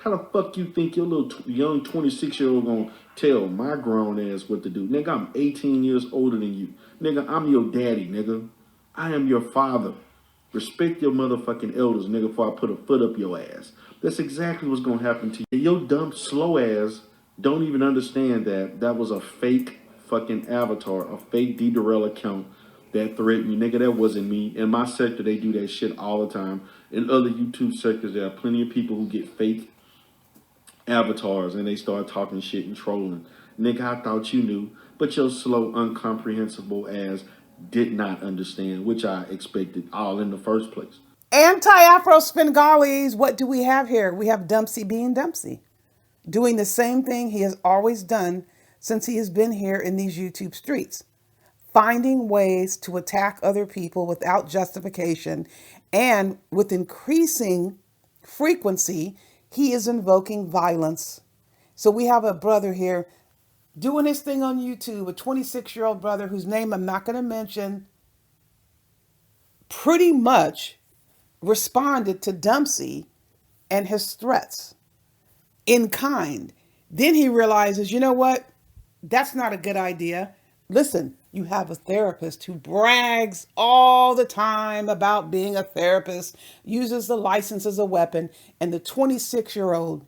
How the fuck you think your little young 26-year-old gonna tell my grown ass what to do? Nigga, I'm 18 years older than you. Nigga, I'm your daddy, nigga. I am your father. Respect your motherfucking elders, nigga, before I put a foot up your ass. That's exactly what's gonna happen to you. Your dumb, slow ass don't even understand that that was a fake fucking avatar, a fake D. Durrell account that threatened you. Nigga, that wasn't me. In my sector, they do that shit all the time. In other YouTube sectors, there are plenty of people who get fake avatars and they start talking shit and trolling. Nigga, I thought you knew, but your slow, incomprehensible ass did not understand, which I expected all in the first place. Anti-Afro Svengalis, what do we have here? We have Dumpsey being Dumpsey, doing the same thing he has always done since he has been here in these YouTube streets, finding ways to attack other people without justification, and with increasing frequency, he is invoking violence. So we have a brother here doing his thing on YouTube, a 26-year-old brother whose name I'm not going to mention, pretty much responded to Dumpsey and his threats in kind. Then he realizes, you know what? That's not a good idea. Listen, you have a therapist who brags all the time about being a therapist, uses the license as a weapon, and the 26-year-old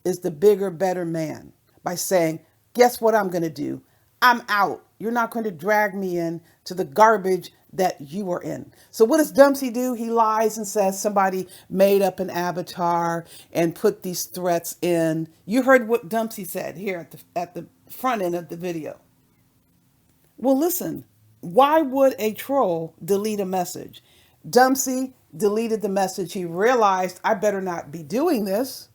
is the bigger, better man by saying, guess what I'm going to do? I'm out. You're not going to drag me in to the garbage that you are in. So what does Dumpsey do? He lies and says somebody made up an avatar and put these threats in. You heard what Dumpsey said here at the front end of the video. Well, listen, why would a troll delete a message? Dumpsey deleted the message. He realized I better not be doing this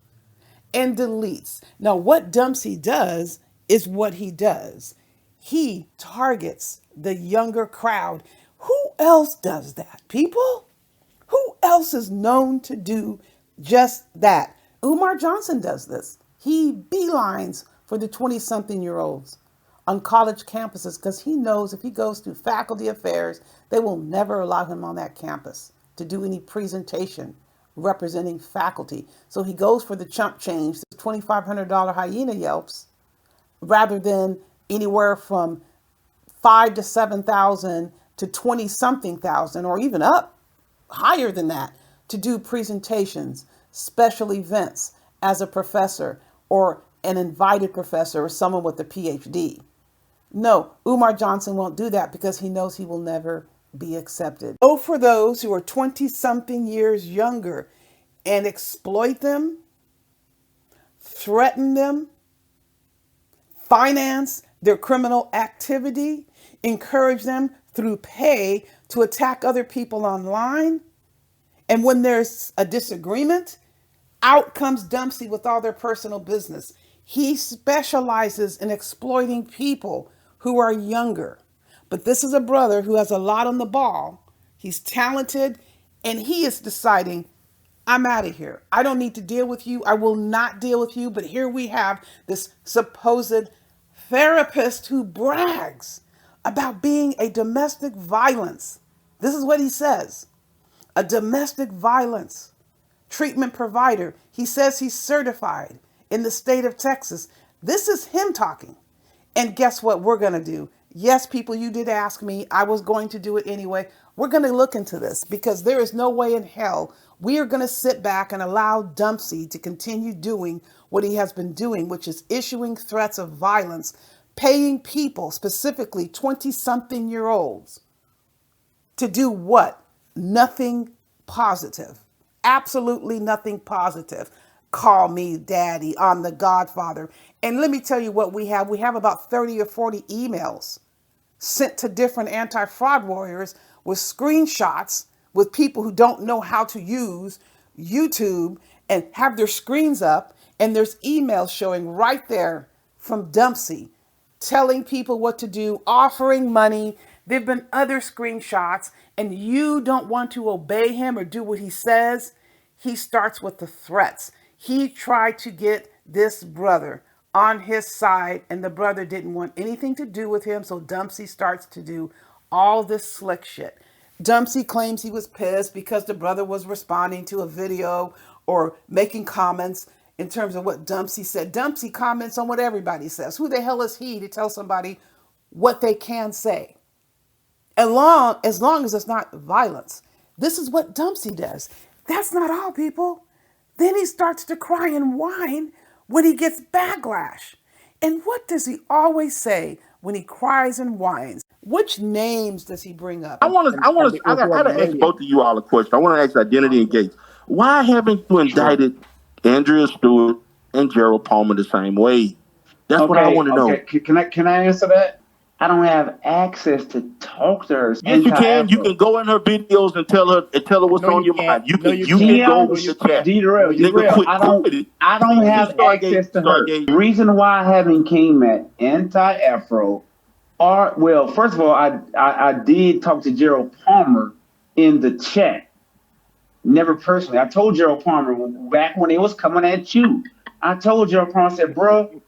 and deletes. Now, what Dumpsey does is what he does. He targets the younger crowd. Who else does that, people? Who else is known to do just that? Umar Johnson does this. He beelines for the 20-something-year-olds on college campuses because he knows if he goes to faculty affairs, they will never allow him on that campus to do any presentation representing faculty. So he goes for the chump change, the $2,500 hyena yelps, rather than anywhere from 5 to 7,000 to 20 something thousand, or even up higher than that, to do presentations, special events as a professor or an invited professor or someone with a PhD. No, Umar Johnson won't do that because he knows he will never be accepted. Go for those who are 20 something years younger and exploit them, threaten them, finance their criminal activity, encourage them through pay to attack other people online. And when there's a disagreement, out comes Dumpsey with all their personal business. He specializes in exploiting people who are younger. But this is a brother who has a lot on the ball. He's talented, and he is deciding, I'm out of here. I don't need to deal with you. I will not deal with you. But here we have this supposed therapist who brags about being a domestic violence. This is what he says. A domestic violence treatment provider. He says he's certified in the state of Texas. This is him talking. And guess what we're going to do? Yes, people, you did ask me. I was going to do it anyway. We're going to look into this because there is no way in hell we are going to sit back and allow Dumpsey to continue doing what he has been doing, which is issuing threats of violence, paying people, specifically 20-something-year-olds, to do what? Nothing positive. Absolutely nothing positive. Call me daddy. I'm the godfather. And let me tell you what we have. We have about 30 or 40 emails sent to different anti-fraud warriors with screenshots with people who don't know how to use YouTube and have their screens up. And there's emails showing right there from Dumpsey telling people what to do, offering money. There've been other screenshots, and you don't want to obey him or do what he says. He starts with the threats. He tried to get this brother on his side, and the brother didn't want anything to do with him, so Dumpsey starts to do all this slick shit. Dumpsey claims he was pissed because the brother was responding to a video or making comments. in terms of what Dumpsey said. Dumpsey comments on what everybody says. Who the hell is he to tell somebody what they can say? As long as it's not violence. This is what Dumpsey does. That's not all, people. Then he starts to cry and whine when he gets backlash. And what does he always say when he cries and whines? Which names does he bring up? I gotta ask both of you all a question. I want to ask Identity and Gates. Why haven't you indicted Andrea Stewart and Gerald Palmer the same way? That's what I want to know. Can I answer that? I don't have access to talk to her. Yes, you can. You can go in her videos and tell her what's on your mind. You can go with the chat. I don't have access to her. The reason why I haven't came at AntiAfro first of all, I did talk to Gerald Palmer in the chat. Never personally. I told Gerald Palmer back when it was coming at you. I told Gerald Palmer, I said, bro,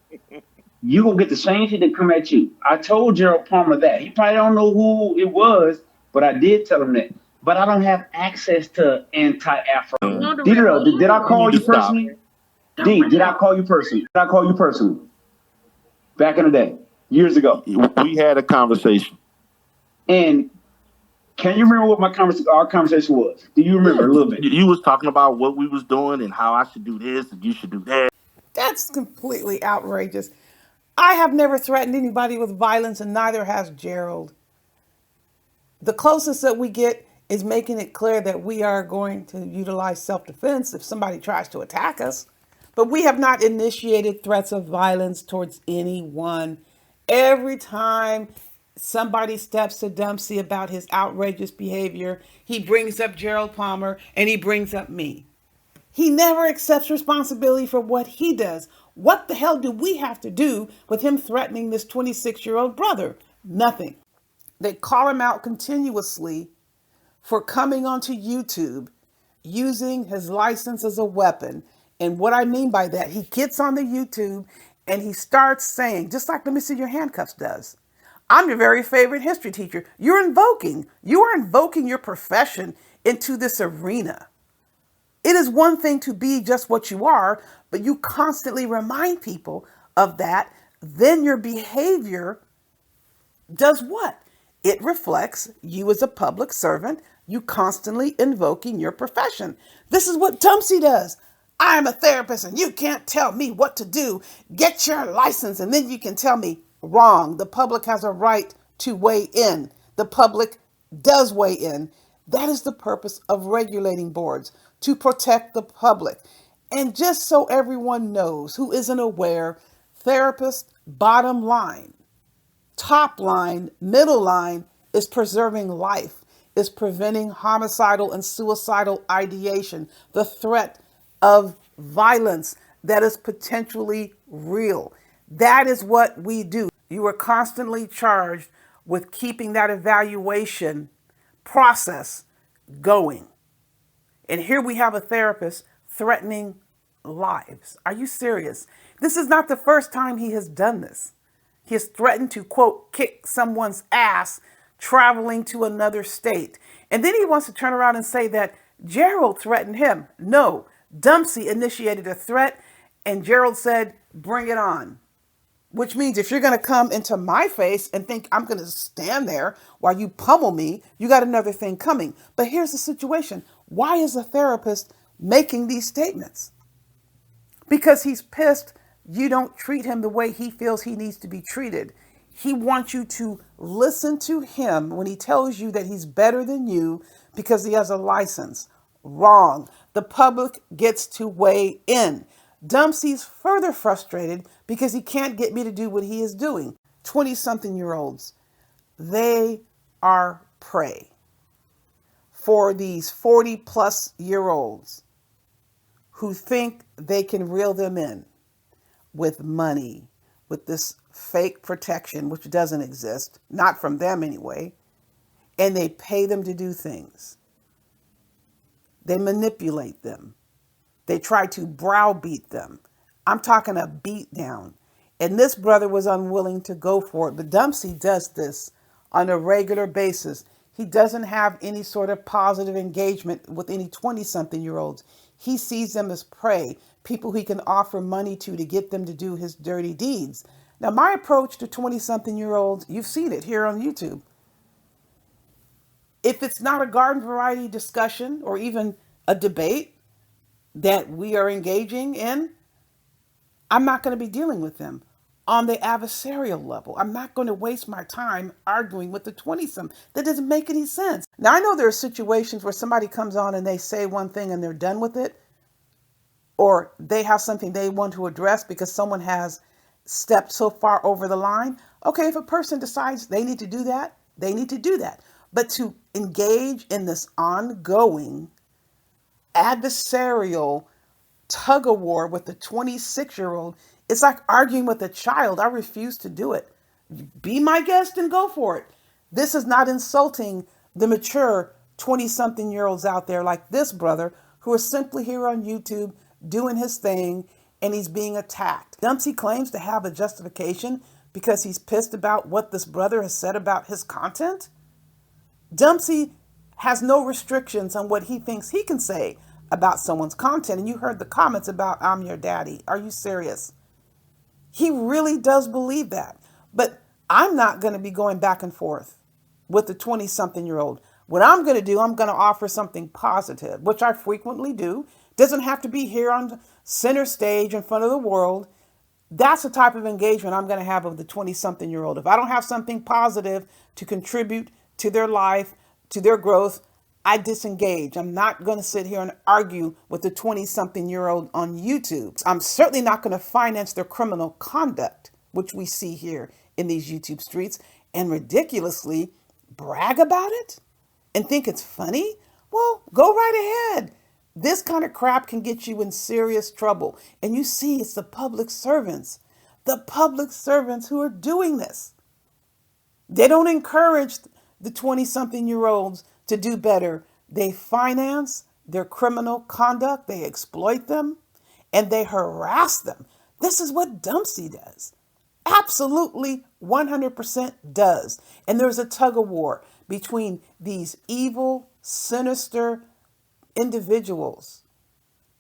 you gonna get the same shit that come at you. I told Gerald Palmer that. He probably don't know who it was, but I did tell him that. But I don't have access to AntiAfro. Did I call you personally? Did I call you personally? Did I call you personally? Back in the day, years ago. We had a conversation. And can you remember what our conversation was? Do you remember a little bit? You was talking about what we was doing and how I should do this and you should do that. That's completely outrageous. I have never threatened anybody with violence, and neither has Gerald. The closest that we get is making it clear that we are going to utilize self-defense if somebody tries to attack us. But we have not initiated threats of violence towards anyone. Every time somebody steps to Dumpsey about his outrageous behavior, he brings up Gerald Palmer and he brings up me. He never accepts responsibility for what he does. What the hell do we have to do with him threatening this 26-year-old brother? Nothing. They call him out continuously for coming onto YouTube using his license as a weapon. And what I mean by that, he gets on the YouTube and he starts saying, just like the Missing Your Handcuffs does, I'm your very favorite history teacher. You are invoking your profession into this arena. It is one thing to be just what you are, but you constantly remind people of that. Then your behavior does what? It reflects you as a public servant. You constantly invoking your profession. This is what Dumpsey does. I am a therapist and you can't tell me what to do. Get your license and then you can tell me. Wrong. The public has a right to weigh in. The public does weigh in. That is the purpose of regulating boards, to protect the public. And just so everyone knows who isn't aware, therapists, bottom line, top line, middle line is preserving life, is preventing homicidal and suicidal ideation, the threat of violence that is potentially real. That is what we do. You are constantly charged with keeping that evaluation process going. And here we have a therapist threatening lives. Are you serious? This is not the first time he has done this. He has threatened to, quote, kick someone's ass traveling to another state. And then he wants to turn around and say that Gerald threatened him. No, Dumpsey initiated a threat and Gerald said, bring it on. Which means if you're going to come into my face and think I'm going to stand there while you pummel me, you got another thing coming. But here's the situation. Why is a therapist making these statements? Because he's pissed you don't treat him the way he feels he needs to be treated. He wants you to listen to him when he tells you that he's better than you because he has a license. Wrong. The public gets to weigh in. Dumpsey's further frustrated because he can't get me to do what he is doing. 20-something-year-olds, they are prey for these 40-plus-year-olds who think they can reel them in with money, with this fake protection, which doesn't exist, not from them anyway, and they pay them to do things. They manipulate them. They try to browbeat them. I'm talking a beat down. And this brother was unwilling to go for it. But Dumpsey does this on a regular basis. He doesn't have any sort of positive engagement with any 20-something-year-olds. He sees them as prey people he can offer money to get them to do his dirty deeds. Now, my approach to 20-something-year-olds, you've seen it here on YouTube. If it's not a garden variety discussion or even a debate that we are engaging in, I'm not going to be dealing with them on the adversarial level. I'm not going to waste my time arguing with the 20-some. That doesn't make any sense. Now, I know there are situations where somebody comes on and they say one thing and they're done with it, or they have something they want to address because someone has stepped so far over the line. Okay, if a person decides they need to do that, they need to do that. But to engage in this ongoing adversarial tug of war with the 26-year-old, it's like arguing with a child. I refuse to do it. Be my guest and go for it. This is not insulting the mature 20-something-year-olds out there like this brother who is simply here on YouTube doing his thing, and he's being attacked. Dumpsey claims to have a justification because he's pissed about what this brother has said about his content. Dumpsey has no restrictions on what he thinks he can say about someone's content. And you heard the comments about "I'm your daddy." Are you serious? He really does believe that. But I'm not going to be going back and forth with the 20-something-year-old. What I'm going to do, I'm going to offer something positive, which I frequently do. Doesn't have to be here on center stage in front of the world. That's the type of engagement I'm going to have with the 20-something-year-old. If I don't have something positive to contribute to their life, to their growth, I disengage. I'm not going to sit here and argue with the 20-something-year-old on YouTube. I'm certainly not going to finance their criminal conduct, which we see here in these YouTube streets, and ridiculously brag about it and think it's funny. Well, go right ahead. This kind of crap can get you in serious trouble. And you see, it's the public servants who are doing this. They don't encourage the 20-something-year-olds to do better. They finance their criminal conduct, they exploit them, and they harass them. This is what Dumpsey does. Absolutely 100% does. And there's a tug of war between these evil, sinister individuals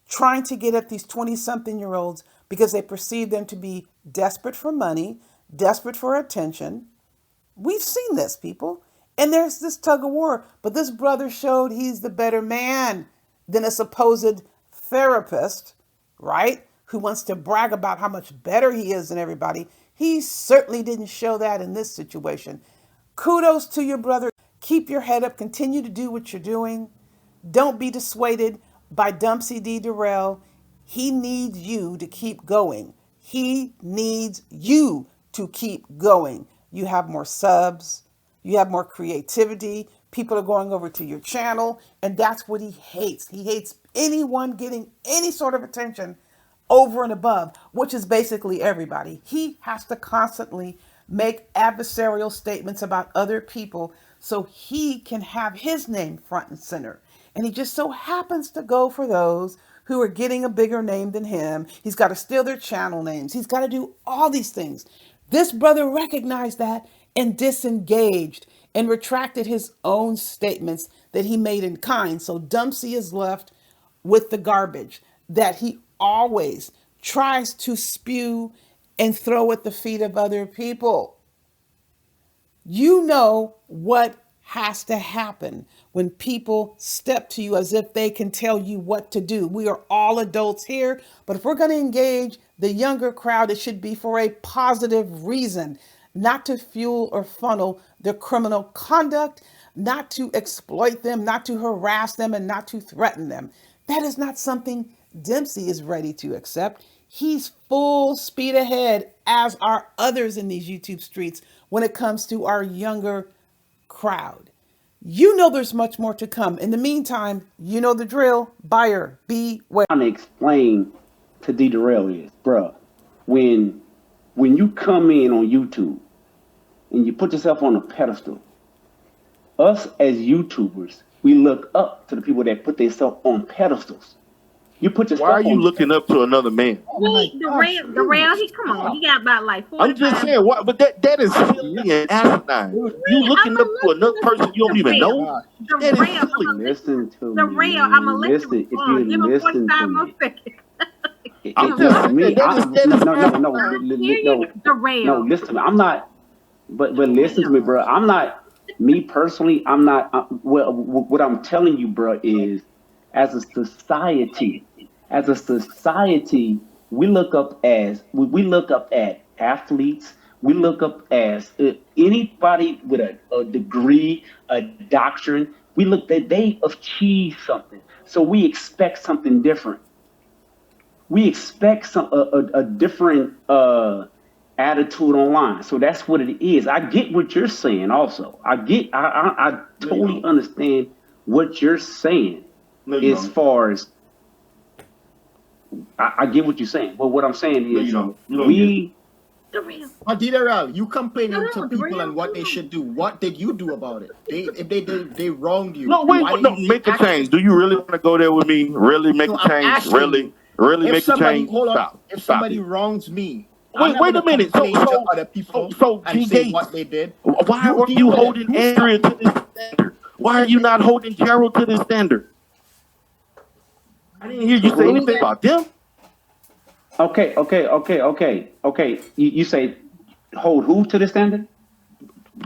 trying to get at these 20-something-year-olds because they perceive them to be desperate for money, desperate for attention. We've seen this, people. And there's this tug of war. But this brother showed he's the better man than a supposed therapist, right? Who wants to brag about how much better he is than everybody. He certainly didn't show that in this situation. Kudos to your brother. Keep your head up. Continue to do what you're doing. Don't be dissuaded by Dumpsey D. Durrell. He needs you to keep going. He needs you to keep going. You have more subs. You have more creativity. People are going over to your channel, and that's what he hates. He hates anyone getting any sort of attention over and above, which is basically everybody. He has to constantly make adversarial statements about other people so he can have his name front and center. And he just so happens to go for those who are getting a bigger name than him. He's got to steal their channel names. He's got to do all these things. This brother recognized that and disengaged and retracted his own statements that he made in kind. So Dumpsey is left with the garbage that he always tries to spew and throw at the feet of other people. You know what has to happen when people step to you as if they can tell you what to do. We are all adults here, but if we're going to engage the younger crowd, it should be for a positive reason, not to fuel or funnel their criminal conduct, not to exploit them, not to harass them, and not to threaten them. That is not something Dumpsey is ready to accept. He's full speed ahead, as are others in these YouTube streets, when it comes to our younger crowd. You know there's much more to come. In the meantime, you know the drill. Buyer beware. I'm trying to explain to D. Durrell is, bruh, when you come in on YouTube and you put yourself on a pedestal, us as YouTubers, we look up to the people that put themselves on pedestals. You put yourself. Why are you looking up to another man? Durrell, he come on, he got about like 45. I'm just saying, what? But that is silly and asinine. You looking up to another person you don't even know? That is silly. Listen to me. Durrell, I'm gonna let listen, you if you give him listen 45 to more me. seconds. I'm just saying, me, that is no, listen to me. I'm not, but listen to me, bro. I'm not, me personally, I'm not, well, what I'm telling you, bro, is as a society, we look up we look up at athletes. We look up as anybody with a degree, a doctrine. We look that they achieve something, so we expect something different. We expect a different attitude online. So that's what it is. I get what you're saying. Also, I totally understand what you're saying. As far as I get what you're saying, but what I'm saying is we. Adidara, you complaining to people and what they should do. What did you do about it? If they wronged you. No, wait, no, make a change. Do you really want to go there with me? Really make a change? Really make a change? Hold on. Stop. If somebody wrongs me, Wait a minute. So other people and say what they did. Why are you holding Andrea to this standard? Why are you not holding Gerald to this standard? I didn't hear you say anything about them. Okay. You say hold who to the standard?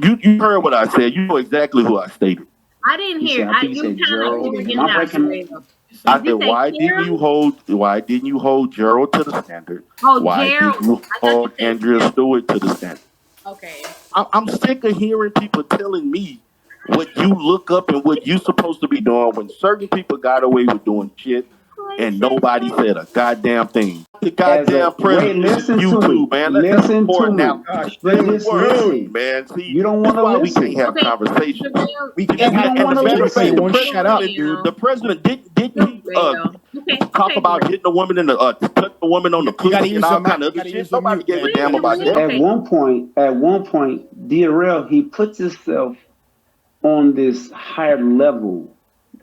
You heard what I said. You know exactly who I stated. I didn't hear. You said Gerald. I said, why didn't you hold Gerald to the standard? Oh, why Gerald. didn't you hold Andrea Stewart to the standard? Okay. I'm sick of hearing people telling me what you look up and what you supposed to be doing when certain people got away with doing shit and nobody said a goddamn thing. The goddamn president listen YouTube, to me. man. Listen to me. Gosh, listen, man. See, you don't want to listen. We can't have conversations. We can't have conversations. Won't shut up. The president didn't he talk about hitting a woman in the touching a woman on the pussy and all kind of other shit? Nobody gave a damn about that. At one point, DRL, he puts himself on this higher level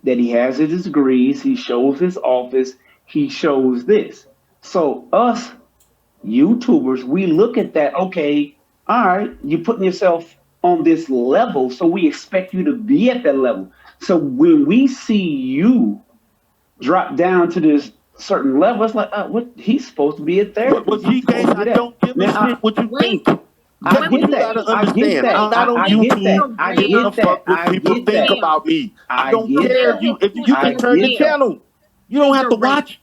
that he has his degrees, he shows his office, he shows this. So us YouTubers, we look at that, okay, all right, you're putting yourself on this level, so we expect you to be at that level. So when we see you drop down to this certain level, it's like, what, he's supposed to be at there. But GK, I don't give a shit what you think. I get that. I'm not on YouTube. I get that. What people think about me. I don't care if you can turn the channel. You don't have to watch.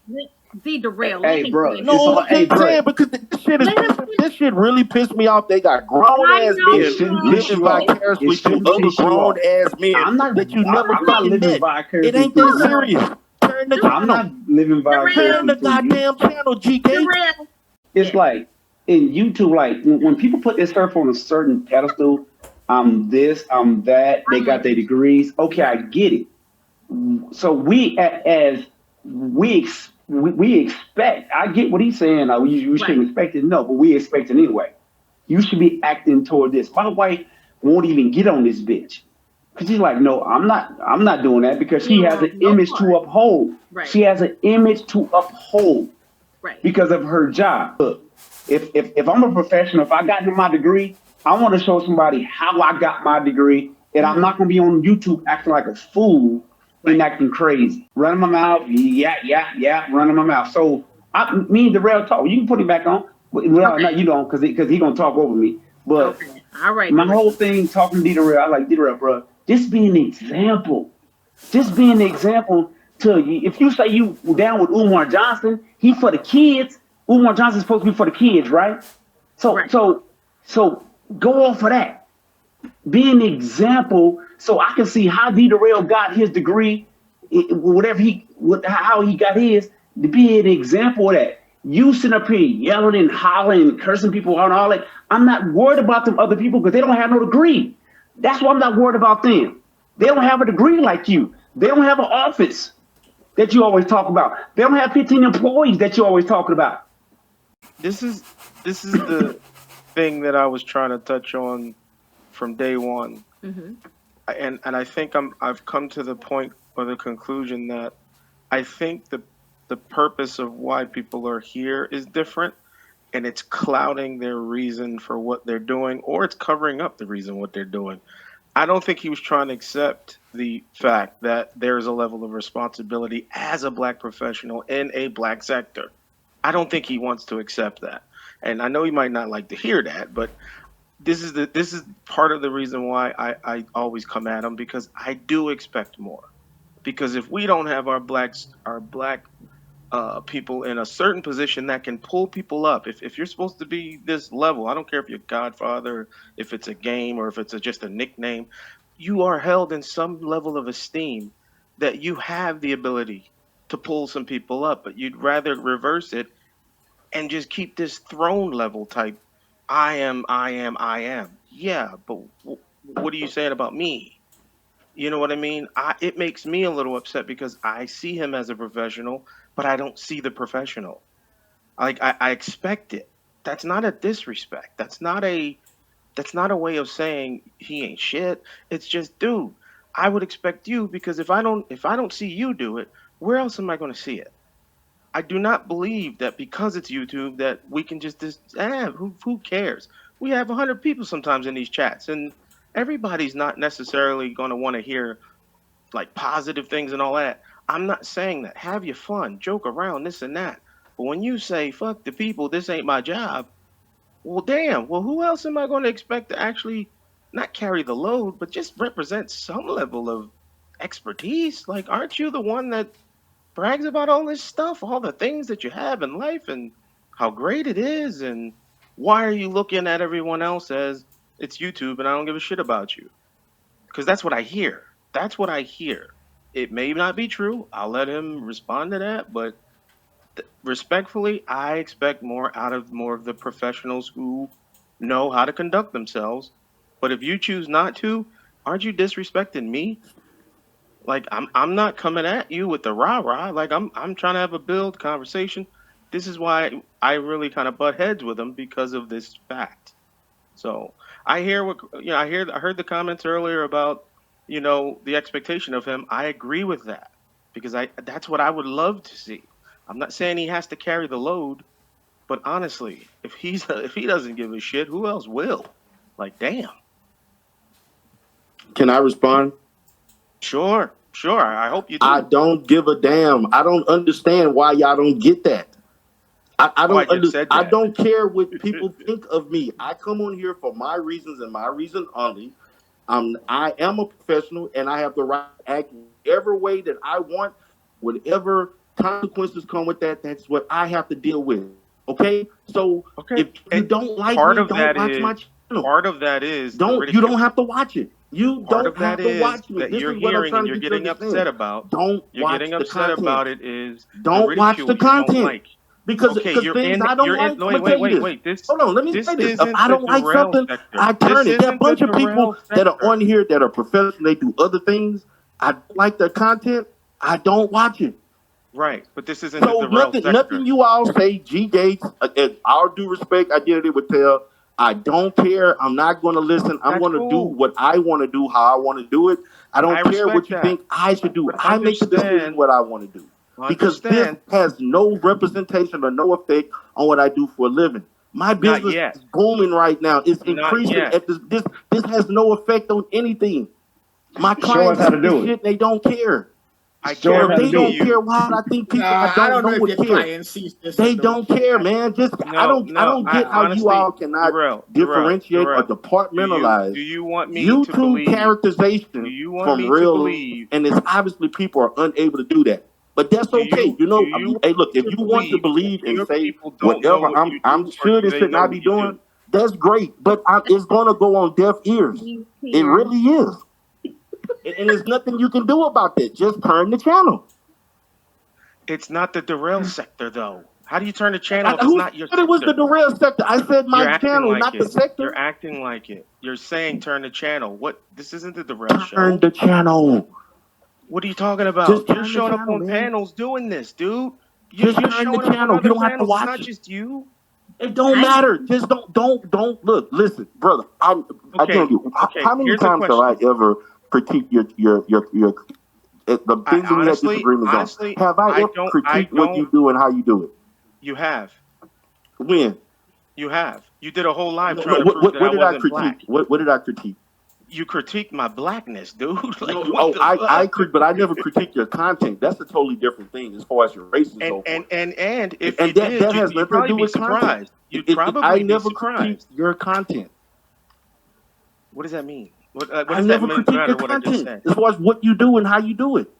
Derail. Hey, bro. No, I'm saying because this shit really pissed me off. They got grown ass men living vicariously through other grown ass men that you never fucking met. It ain't that serious. Turn the channel. I'm not living vicariously. Turn the goddamn channel, GK. It's like in YouTube, like when people put this stuff on a certain pedestal, I'm this, I'm that, they got their degrees. Okay, I get it. So we expect, I get what he's saying. You shouldn't expect it, no, but we expect it anyway. You should be acting toward this. My wife won't even get on this bitch. Because she's like, no, I'm not doing that because she has an image to uphold. Right. She has an image to uphold because of her job. Look, if I'm a professional, if I got my degree, I want to show somebody how I got my degree, and I'm not going to be on YouTube acting like a fool and acting crazy. Running my mouth, running my mouth. So me and Darrell talk. You can put it back on. Well, no, you don't, because he going to talk over me. But all right, my whole thing talking to Darrell, I like Darrell, bro. Just be an example. Just be an example to you. If you say you down with Umar Johnson, he for the kids. Umar Johnson's supposed to be for the kids, right? So go off of that. Be an example so I can see how D. Darrell got his degree, how he got his, to be an example of that. You sitting up here yelling and hollering and cursing people out and all that. I'm not worried about them other people because they don't have no degree. That's why I'm not worried about them. They don't have a degree like you. They don't have an office that you always talk about. They don't have 15 employees that you always talking about. This is the thing that I was trying to touch on from day one, and I think I've come to the point or the conclusion that I think the purpose of why people are here is different, and it's clouding their reason for what they're doing, or it's covering up the reason what they're doing. I don't think he was trying to accept the fact that there is a level of responsibility as a black professional in a black sector. I don't think he wants to accept that. And I know he might not like to hear that, but this is part of the reason why I always come at him, because I do expect more. Because if we don't have our black people in a certain position that can pull people up, if you're supposed to be this level, I don't care if you're Godfather, if it's a game, or if it's just a nickname, you are held in some level of esteem that you have the ability to pull some people up, but you'd rather reverse it and just keep this throne level type. I am. Yeah, but what are you saying about me? You know what I mean? It makes me a little upset because I see him as a professional, but I don't see the professional. Like I expect it. That's not a disrespect. That's not a way of saying he ain't shit. It's just, dude, I would expect you, because if I don't see you do it, where else am I going to see it? I do not believe that because it's YouTube that we can who cares? We have 100 people sometimes in these chats, and everybody's not necessarily going to want to hear like positive things and all that. I'm not saying that. Have your fun, joke around, this and that. But when you say fuck the people, this ain't my job, well, damn. Well, who else am I going to expect to actually not carry the load, but just represent some level of expertise? Like, aren't you the one that brags about all this stuff, all the things that you have in life and how great it is? And why are you looking at everyone else as it's YouTube and I don't give a shit about you? Because that's what I hear. That's what I hear. It may not be true. I'll let him respond to that, but respectfully, I expect more of the professionals who know how to conduct themselves. But if you choose not to, aren't you disrespecting me? Like I'm not coming at you with the rah rah. Like I'm trying to have a build conversation. This is why I really kind of butt heads with him, because of this fact. So I hear I heard the comments earlier about, the expectation of him. I agree with that, because that's what I would love to see. I'm not saying he has to carry the load, but honestly, if if he doesn't give a shit, who else will? Like, damn. Can I respond? Sure. I hope you do. I don't give a damn. I don't understand why y'all don't get that. I don't care what people think of me. I come on here for my reasons and my reason only. I am a professional and I have the right to act whatever way that I want, whatever consequences come with that. That's what I have to deal with. Okay? So if you don't like me, don't watch my channel. Part of that is you don't have to watch it. You don't have to watch me. That This you're is what I'm hearing trying and to you're get you getting to upset understand. about. Don't You're watch getting the upset content. about it is Don't watch the content. like. Because things I don't like. Wait. Hold on, let me say this. If I don't like Darrell something, sector. I turn This it. There are a isn't the bunch of people Darrell that are sector. on here that are professional. They do other things. I don't like their content. I don't watch it. Right, but this isn't the So Darrell sector. nothing you all say, G Gates, all due respect, identity would tell. I don't care. I'm not going to listen. I'm going to do what I want to do, how I want to do it. I don't care what you think I should do. I make the decision what I want to do. Because this has no representation or no effect on what I do for a living. My business is booming right now. It's increasing. At this has no effect on anything. My clients have to do shit. They don't care. If they don't care, why I think people I don't know would care. They don't care, man. I don't get how honestly, you all cannot differentiate or departmentalize do you want me YouTube to believe, characterization from real life, and it's obviously people are unable to do that. But that's okay. Hey, look, if you want to believe and say whatever I'm sure this should not be doing, that's great. But it's gonna go on deaf ears. It really is. And there's nothing you can do about that. Just turn the channel. It's not the Darrell sector, though. How do you turn the channel if it's not your sector? It was the Darrell sector. I said my channel, not the sector. You're acting like it. You're saying turn the channel. What? This isn't the Darrell show. Turn the channel. What are you talking about? You're showing up on panels doing this, dude. You're turn the channel. You don't have to watch it. It's not just you. It don't matter. Just don't look. Listen, brother. I tell you. How many times have I ever critique the things we have disagreements on? Have I ever critiqued what you do and how you do it? You have. When? You have. You did a whole live trying to prove that I wasn't black. What did I critique? You critique my blackness, dude. Like, No, what the fuck? but I never critique your content. That's a totally different thing as far as your race and so forth. And if And you that did, has you'd nothing to probably do be with content. surprised. You'd probably I be never surprised. critique your content. What does that mean? What I does that never matter critique your what I just content said? as far as what you do and how you do it.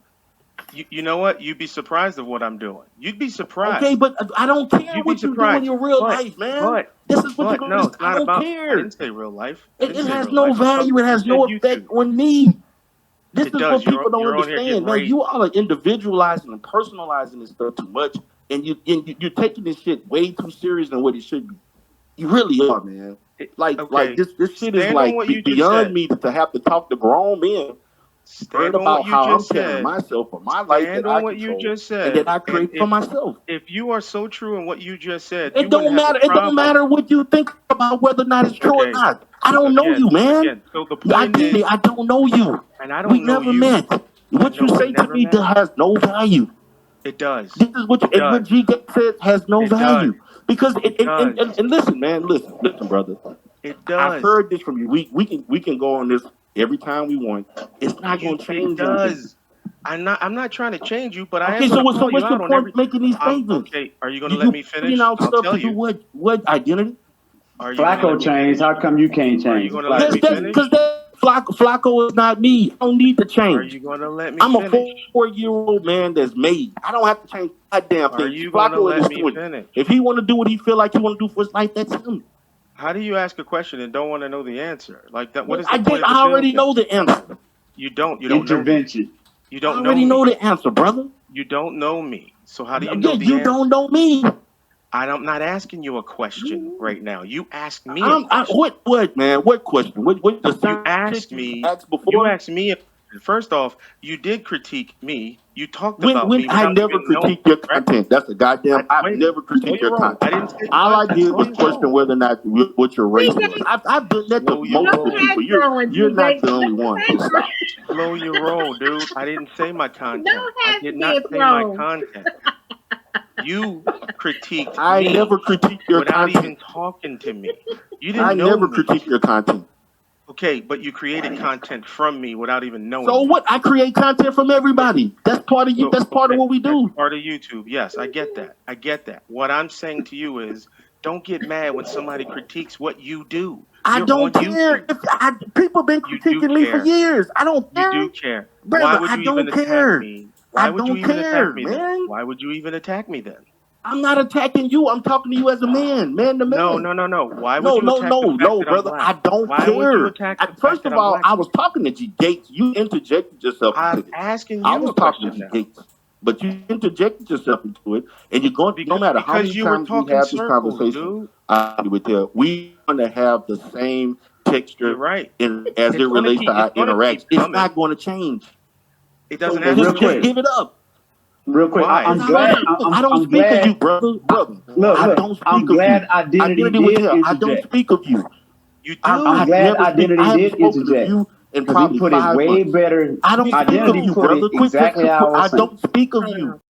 You know what? You'd be surprised of what I'm doing. You'd be surprised. Okay, but I don't care You'd be what you do in surprised. your real life, man. This is what you're going to do. I don't I care. didn't say real life. It has no value. It has no effect on me. This is what people don't understand, man. You all are individualizing and personalizing this stuff too much, and you're taking this shit way too serious than what it should be. You really are, man. Like this shit is like beyond me to have to talk to grown men. Stand about how I'm carrying myself for my life that I control and that I create for myself. If you are so true in what you just said, it don't matter. It don't matter what you think about whether or not it's true or not. I don't know you, man. So the point is, I don't know you. And I don't we know never you. met. What you say to me has no value. It does. This is what G said has no value. Because and listen, man, listen, brother. It does. I've heard this from you. We can go on this every time we want. It's not going to change. It does. I'm not trying to change you, but okay. So what's the point making these statements? Okay, are you going to let me finish? I'll tell you. What identity? Flacco changed. How come you can't change? Are you going to let me finish? Because Flacco is not me. I don't need to change. Are you going to let me I'm finish? a 4-year-old man that's made. I don't have to change that damn thing. Are you going to let me finish? If he want to do what he feel like he want to do for his life, that's him. How do you ask a question and don't want to know the answer? Like that. What is the point? I already know the answer. You don't. Intervention. You don't know. I already know the answer, brother. You don't know me. So how do you know the you answer? Don't know me. I'm not asking you a question right now. You asked me. What, man? What question? What you asked me? You asked me. First off, you did critique me. You talked about me. I never critiqued your content. That's a goddamn. I've never critiqued your content. I didn't say all I did was question whether or not what your race was. I've done that to multiple people. You're not the only one. Slow your roll, dude. I didn't say my content. I did not say my content. You critiqued I me never critiqued your without content. even talking to me. You didn't I know never me. critiqued your content. Okay, but you created content from me without even knowing. So what? I create content from everybody. That's part of you. So, that's part of what we do. That's part of YouTube. Yes, I get that. I get that. What I'm saying to you is, don't get mad when somebody critiques what you do. I don't care. People been critiquing me for years. I don't care. You do care. Brother, Why would you even attack me? Why would you even attack me then? Why would you even attack me then? I'm not attacking you. I'm talking to you as a man to man. No. Why would you attack the fact that brother. I'm black? I don't Why care. Would you attack the First fact of all, that I was talking to G Gates. You interjected yourself. I'm asking you. I was talking to G Gates, but you interjected yourself into it, and you're going. No matter how many times we have this conversation, we're going to have the same texture, right? As it relates to our interaction. It's not going to change. It doesn't have to just give it up. Real quick, I'm glad. I don't speak of you, brother. Look, I don't speak I'm glad of you. identity did interject. I don't speak of you. You do. I'm glad identity did interject. And probably put it way better. I don't speak of you, brother. Exactly how I don't speak of you.